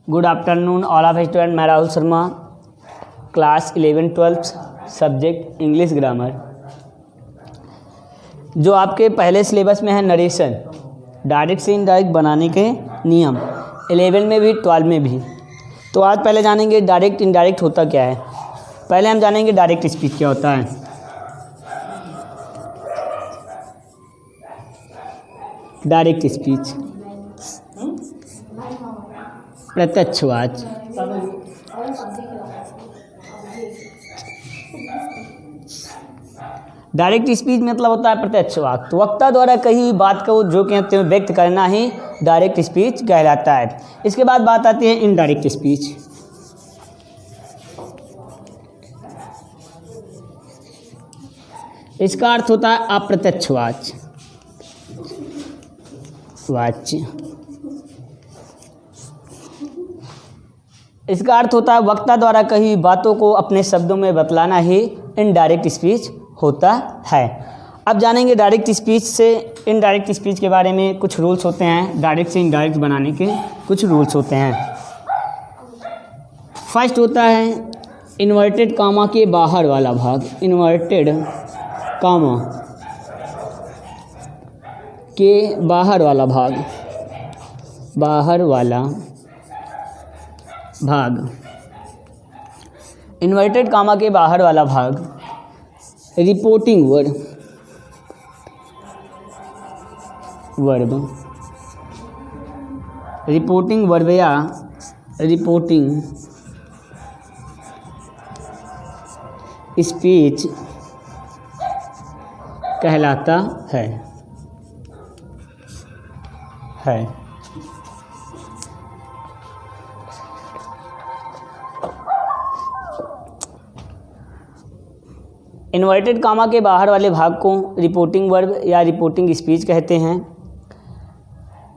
Good afternoon all of student. मैं Rahul Sharma, class 11-12 subject English grammar. जो आपके पहले सिलेबस में है नरेशन, डायरेक्ट से इनडायरेक्ट बनाने के नियम 11 में भी 12 में भी। तो आज पहले जानेंगे डायरेक्ट इनडायरेक्ट होता क्या है। पहले हम जानेंगे डायरेक्ट स्पीच क्या होता है। डायरेक्ट स्पीच प्रत्यक्षवाच। डायरेक्ट स्पीच मतलब होता है प्रत्यक्ष वाक्। वक्ता द्वारा कही हुई बात को जो कहते हैं व्यक्त करना ही डायरेक्ट स्पीच कहलाता है। इसके बाद बात आती है इनडायरेक्ट स्पीच। इसका अर्थ होता है अप्रत्यक्ष वाच्य। इसका अर्थ होता है वक्ता द्वारा कही हुई बातों को अपने शब्दों में बतलाना ही इनडायरेक्ट स्पीच होता है। अब जानेंगे डायरेक्ट स्पीच से इनडायरेक्ट स्पीच के बारे में। कुछ रूल्स होते हैं डायरेक्ट से इनडायरेक्ट बनाने के, कुछ रूल्स होते हैं। फर्स्ट होता है इन्वर्टेड कामा के बाहर वाला भाग। इन्वर्टेड कामा के बाहर वाला भाग, बाहर वाला भाग। इन्वर्टेड कामा के बाहर वाला भाग रिपोर्टिंग वर्ब, रिपोर्टिंग वर्ब या रिपोर्टिंग स्पीच कहलाता है। इन्वर्टेड कामा के बाहर वाले भाग को रिपोर्टिंग वर्ब या रिपोर्टिंग स्पीच कहते हैं।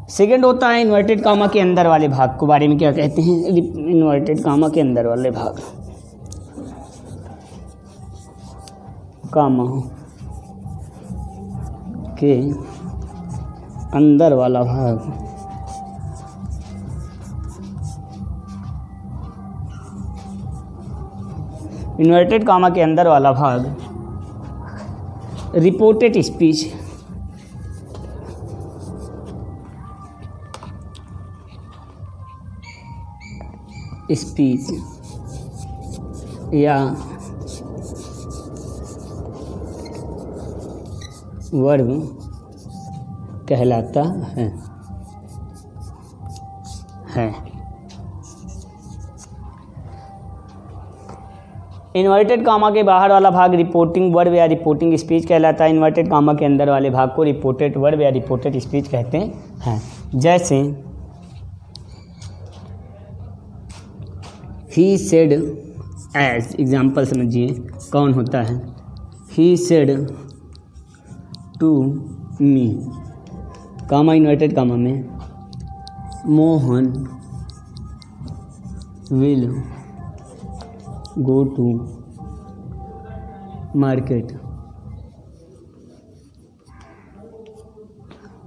सेकंड होता है इन्वर्टेड कामा के अंदर वाले भाग को बारे में क्या कहते हैं। इन्वर्टेड कामा के अंदर वाले भाग, कामा के अंदर वाला भाग इन्वर्टेड कामा के अंदर वाला भाग रिपोर्टेड स्पीच या वर्ब कहलाता है। इन्वर्टेड कामा के बाहर वाला भाग रिपोर्टिंग वर्ब या रिपोर्टिंग स्पीच कहलाता है। इन्वर्टेड कामा के अंदर वाले भाग को रिपोर्टेड वर्ब या रिपोर्टेड स्पीच कहते हैं। जैसे ही सेड एज, एग्जाम्पल समझिए कौन होता है। He said to me, comma inverted comma में, Mohan will go to market.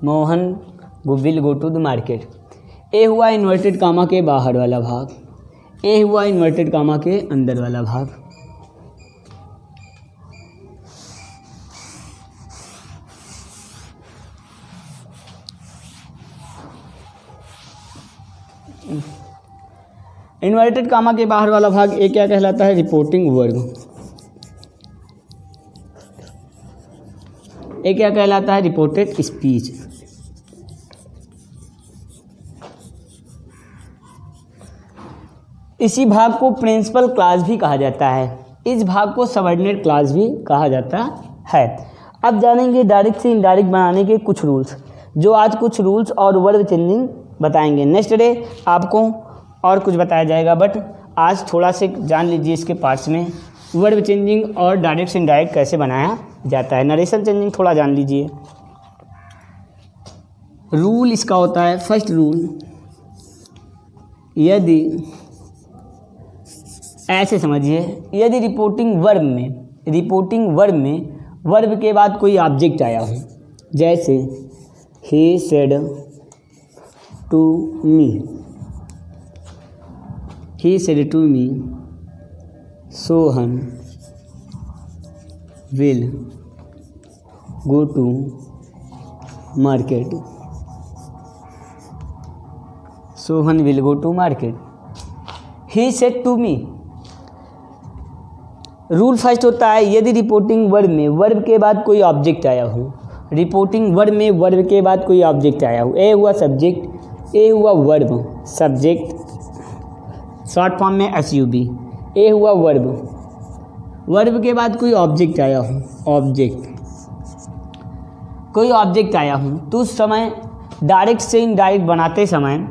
Mohan will go to the market. ए हुआ इन्वर्टेड कामा के बाहर वाला भाग, ए हुआ इन्वर्टेड कामा के अंदर वाला भाग। इन्वर्टेड कामा के बाहर वाला भाग ये क्या कहलाता है, रिपोर्टिंग वर्ब। ये क्या कहलाता है, रिपोर्टेड स्पीच। इसी भाग को प्रिंसिपल क्लास भी कहा जाता है। इस भाग को सबऑर्डिनेट क्लास भी कहा जाता है। अब जानेंगे डायरेक्ट से इनडायरेक्ट बनाने के कुछ रूल्स, जो आज कुछ रूल्स और वर्ब चेंजिंग बताएंगे। नेक्स्ट डे आपको और कुछ बताया जाएगा, बट आज थोड़ा से जान लीजिए इसके पार्ट्स में वर्ब चेंजिंग और डायरेक्ट से इनडायरेक्ट कैसे बनाया जाता है। नरेशन चेंजिंग थोड़ा जान लीजिए। रूल इसका होता है, फर्स्ट रूल, यदि ऐसे समझिए, यदि रिपोर्टिंग वर्ब में वर्ब के बाद कोई ऑब्जेक्ट आया हो, जैसे he said to me, he said to me Sohan will go to market. Sohan will go to market. He said to me. Rule first होता है यदि रिपोर्टिंग वर्ब में वर्ब के बाद कोई ऑब्जेक्ट आया हो। रिपोर्टिंग वर्ब में वर्ब के बाद कोई ऑब्जेक्ट आया हो। ए हुआ सब्जेक्ट, ए हुआ वर्ब, सब्जेक्ट शॉर्ट फॉर्म में SUB। ए हुआ वर्ब, वर्ब के बाद कोई ऑब्जेक्ट आया हो, ऑब्जेक्ट, कोई ऑब्जेक्ट आया हो तो उस समय डायरेक्ट से इनडायरेक्ट बनाते समय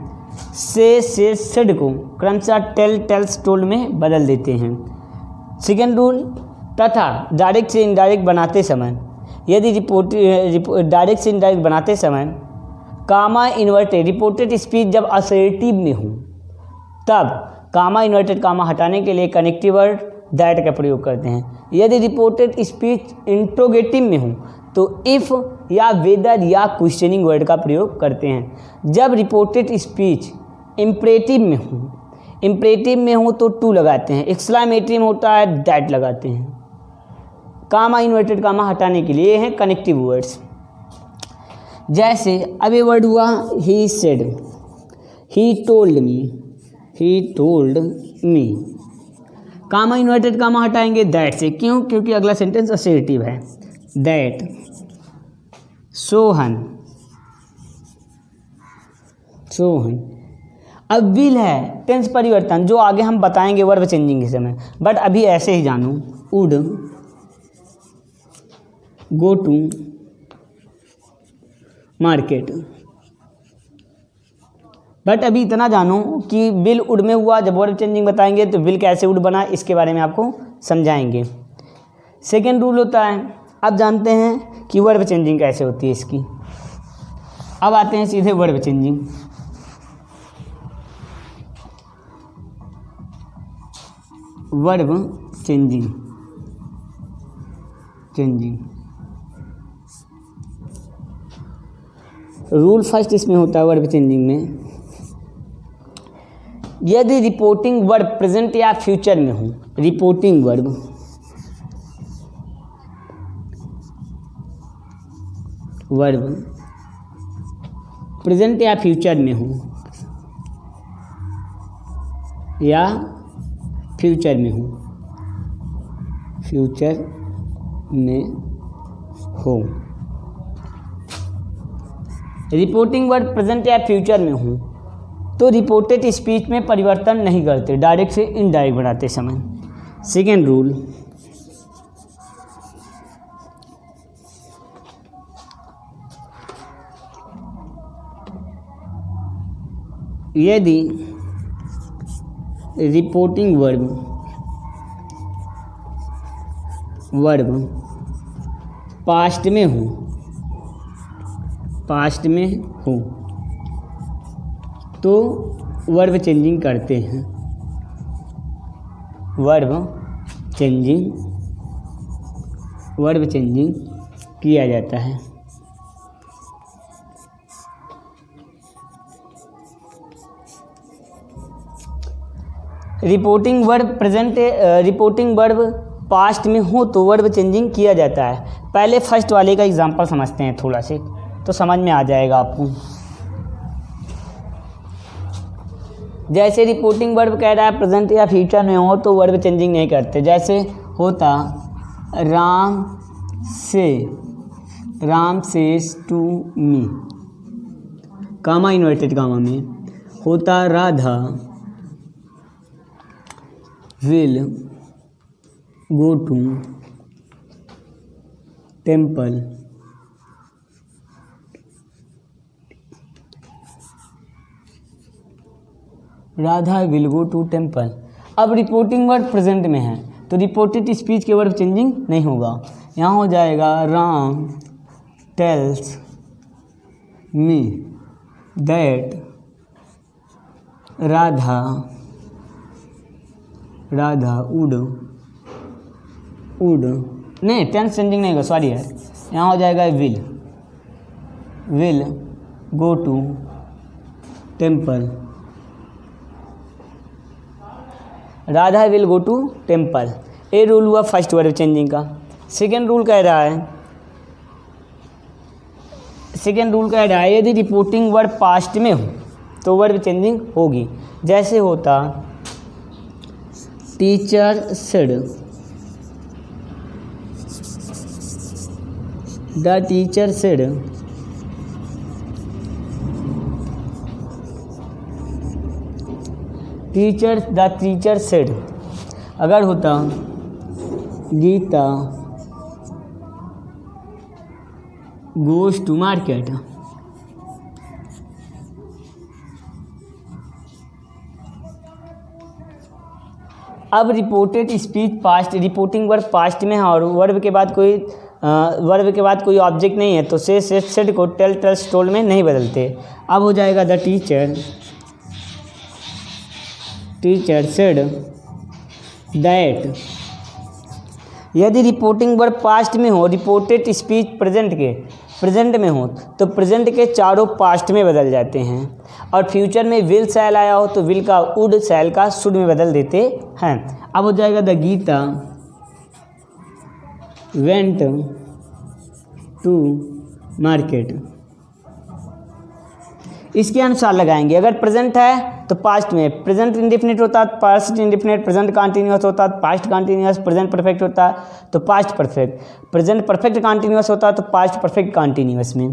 से सेड को क्रमशः टेल टेल्स टोल्ड में बदल देते हैं। सेकेंड रूल, तथा डायरेक्ट से इनडायरेक्ट बनाते समय यदि डायरेक्ट से इनडायरेक्ट बनाते समय कामा इन्वर्टेड रिपोर्टेड स्पीच जब असर्टिव में हो तब कामा इन्वर्टेड कामा हटाने के लिए कनेक्टिव वर्ड दैट का प्रयोग करते हैं। यदि रिपोर्टेड स्पीच इंट्रोगेटिव में हो तो इफ़ या वेदर या क्वेश्चनिंग वर्ड का प्रयोग करते हैं। जब रिपोर्टेड स्पीच इम्परेटिव में हो तो टू लगाते हैं। एक्सक्लेमेटरी में होता है दैट लगाते हैं। कामा इन्वर्टेड कामा हटाने के लिए हैं कनेक्टिव वर्ड्स। जैसे अब ये वर्ड हुआ he said, he told me. Comma inverted comma हटाएंगे दैट से, क्यों? क्योंकि अगला सेंटेंस असर्टिव है। दैट सोहन अब विल है टेंस परिवर्तन जो आगे हम बताएंगे वर्ब चेंजिंग के समय, बट अभी ऐसे ही जानो would go to market. But अभी इतना जानो कि विल वुड में हुआ, जब वर्ब चेंजिंग बताएंगे तो विल कैसे वुड बना इसके बारे में आपको समझाएंगे। सेकेंड रूल होता है, अब जानते हैं कि वर्ब चेंजिंग कैसे होती है इसकी। अब आते हैं सीधे verb changing. Verb changing rule first इसमें होता है वर्ब चेंजिंग में, यदि रिपोर्टिंग वर्ब प्रेजेंट या फ्यूचर में हो। रिपोर्टिंग वर्ब प्रेजेंट या फ्यूचर में हो, या फ्यूचर में हो, रिपोर्टिंग वर्ड प्रेजेंट या फ्यूचर में हो तो रिपोर्टेड स्पीच में परिवर्तन नहीं करते, डायरेक्ट से इनडायरेक्ट बनाते समय। सेकेंड रूल, यदि रिपोर्टिंग वर्ब पास्ट में हो तो वर्ब चेंजिंग करते हैं। वर्ब चेंजिंग किया जाता है। रिपोर्टिंग वर्ब पास्ट में हो तो वर्ब चेंजिंग किया जाता है। पहले फर्स्ट वाले का एग्जांपल समझते हैं थोड़ा से, तो समझ में आ जाएगा आपको। जैसे रिपोर्टिंग वर्ब कह रहा है प्रेजेंट या फ्यूचर में हो तो वर्ब चेंजिंग नहीं करते। जैसे होता Ram says to me, comma inverted comma में होता Radha will go to temple. Radha will go to temple. अब रिपोर्टिंग वर्ड प्रेजेंट में है तो रिपोर्टेड स्पीच के वर्ड चेंजिंग नहीं होगा। यहाँ हो जाएगा Ram tells me that Radha would नहीं, टेंस चेंजिंग नहीं होगा, सॉरी है। यहाँ हो जाएगा will go to temple. Radha will go to temple. ये रूल हुआ फर्स्ट वर्ब चेंजिंग का। सेकेंड रूल कह रहा है यदि रिपोर्टिंग वर्ब पास्ट में हो तो वर्ब चेंजिंग होगी। जैसे होता teacher said, the teacher said, the teacher said. अगर होता गीता गोज टू मार्केट, अब reported speech past, reporting verb past में है और वर्ब के बाद कोई ऑब्जेक्ट नहीं है तो से सेड को टेल टेल्स टोल्ड में नहीं बदलते। अब हो जाएगा द टीचर सेड दैट। यदि रिपोर्टिंग वर्ब पास्ट में हो, रिपोर्टेड स्पीच प्रेजेंट में हो तो प्रेजेंट के चारों पास्ट में बदल जाते हैं। और फ्यूचर में विल शैल आया हो तो विल का वुड, शैल का शुड में बदल देते हैं। अब हो जाएगा the Gita went to market. इसके अनुसार लगाएंगे। अगर प्रेजेंट है तो पास्ट में, प्रेजेंट इंडेफिनिट होता है पास्ट इंडेफिनिट, प्रेजेंट कंटिन्यूअस होता है पास्ट कंटिन्यूअस, प्रेजेंट परफेक्ट होता है तो past perfect, present perfect continuous होता है तो पास्ट परफेक्ट कंटिन्यूअस में।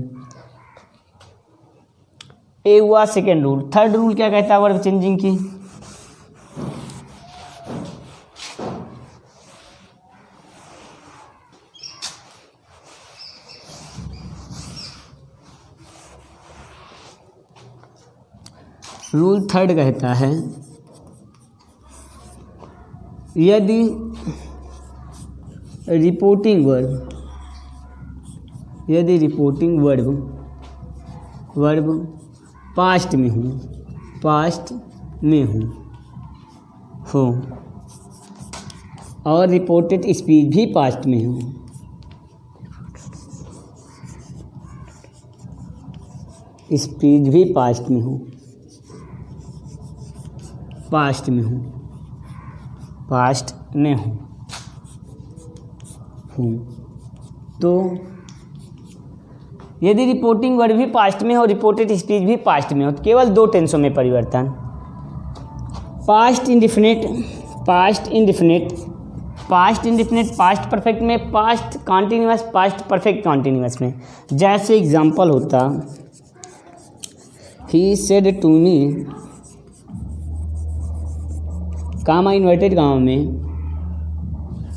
ये हुआ सेकेंड रूल। थर्ड रूल क्या कहता है वर्ब चेंजिंग की? रूल थर्ड कहता है यदि रिपोर्टिंग वर्ब पास्ट में हो और रिपोर्टेड स्पीच भी पास्ट में हो, स्पीच भी पास्ट में हो तो यदि रिपोर्टिंग वर्ब भी पास्ट में हो, रिपोर्टेड स्पीच भी पास्ट में हो तो केवल दो टेंसों में परिवर्तन। पास्ट इंडेफिनिट, पास्ट परफेक्ट में, past continuous, past perfect continuous में। जैसे एग्जांपल होता he said to me, comma inverted comma में,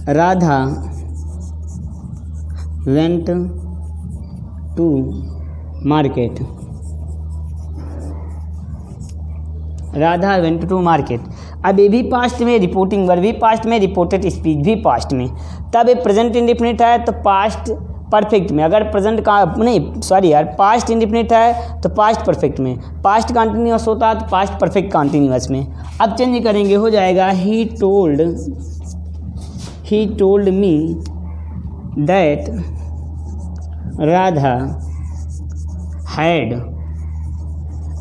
राधा वेंट टू मार्केट, अब ये भी पास्ट में, रिपोर्टिंग वर्ब भी पास्ट में, रिपोर्टेड स्पीच भी पास्ट में। तब ये प्रेजेंट इंडेफिनिट है तो पास्ट परफेक्ट में, अगर पास्ट इंडेफिनिट है तो पास्ट परफेक्ट में, पास्ट कंटिन्यूअस होता है तो पास्ट परफेक्ट कंटिन्यूअस में। अब चेंज करेंगे, हो जाएगा he told me that Radha had.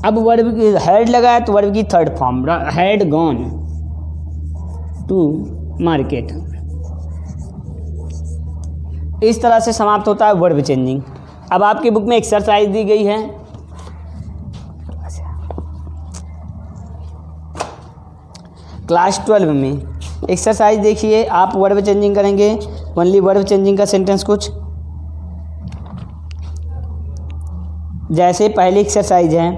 अब वर्ब की हैड लगा है तो वर्ब की third form had gone to market. इस तरह से समाप्त होता है वर्ब चेंजिंग। अब आपकी बुक में एक्सरसाइज दी गई है, क्लास 12 में एक्सरसाइज देखिए। आप वर्ब चेंजिंग करेंगे, ओनली वर्ब चेंजिंग का सेंटेंस कुछ जैसे पहली एक्सरसाइज है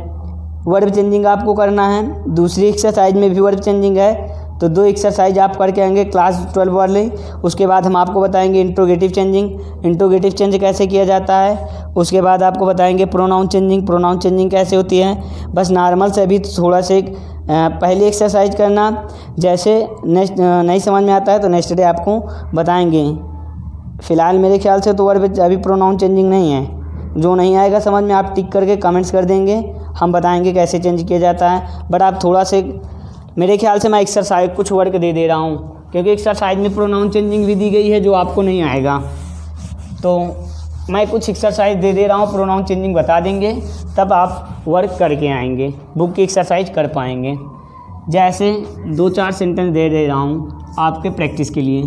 वर्ब चेंजिंग आपको करना है, दूसरी एक्सरसाइज में भी वर्ब चेंजिंग है तो दो एक्सरसाइज आप करके आएंगे क्लास 12 वाले। उसके बाद हम आपको बताएंगे इंट्रोगेटिव चेंज कैसे किया जाता है। उसके बाद आपको बताएंगे प्रोनाउन चेंजिंग कैसे होती है। बस नॉर्मल से अभी थोड़ा से पहली एक्सरसाइज करना, जैसे नेक्स्ट नहीं समझ में आता है तो नेक्स्ट डे आपको बताएंगे। फ़िलहाल मेरे ख्याल से तो वर्ब अभी प्रोनाउन चेंजिंग नहीं है, जो नहीं आएगा समझ में आप टिक करके कमेंट्स कर देंगे, हम बताएंगे कैसे चेंज किया जाता है। बट आप थोड़ा से, मेरे ख्याल से मैं एक्सरसाइज कुछ वर्क दे दे रहा हूँ क्योंकि एक्सरसाइज में प्रोनाउन चेंजिंग भी दी गई है जो आपको नहीं आएगा, तो मैं कुछ एक्सरसाइज दे रहा हूँ, प्रोनाउन चेंजिंग बता देंगे तब आप वर्क करके आएंगे, बुक की एक्सरसाइज कर पाएंगे। जैसे 2-4 सेंटेंस दे रहा हूँ आपके प्रैक्टिस के लिए।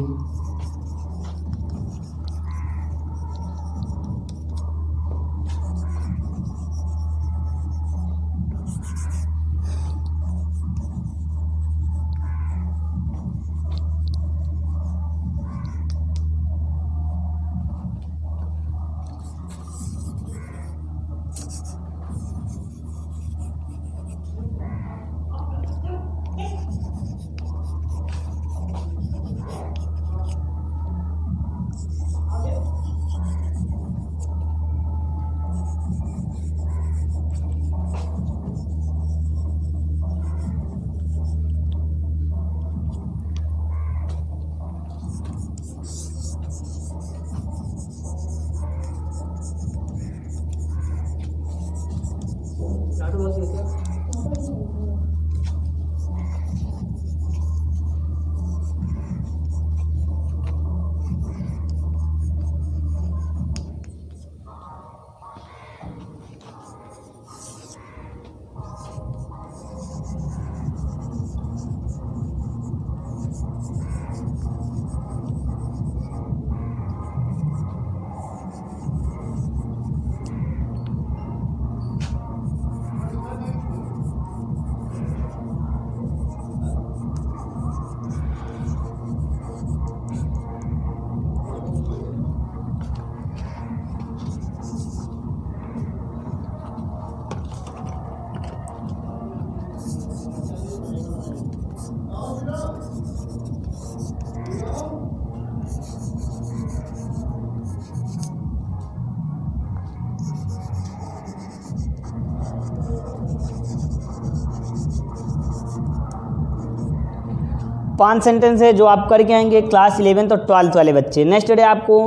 पांच सेंटेंस है जो आप करके आएंगे क्लास 11th और 12th वाले बच्चे। नेक्स्ट डे आपको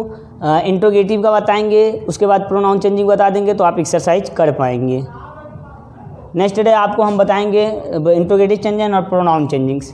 इंट्रोगेटिव का बताएंगे, उसके बाद प्रोनाउन चेंजिंग बता देंगे तो आप एक्सरसाइज कर पाएंगे। नेक्स्ट डे आपको हम बताएंगे इंट्रोगेटिव चेंजिंग और प्रोनाउन चेंजिंग्स।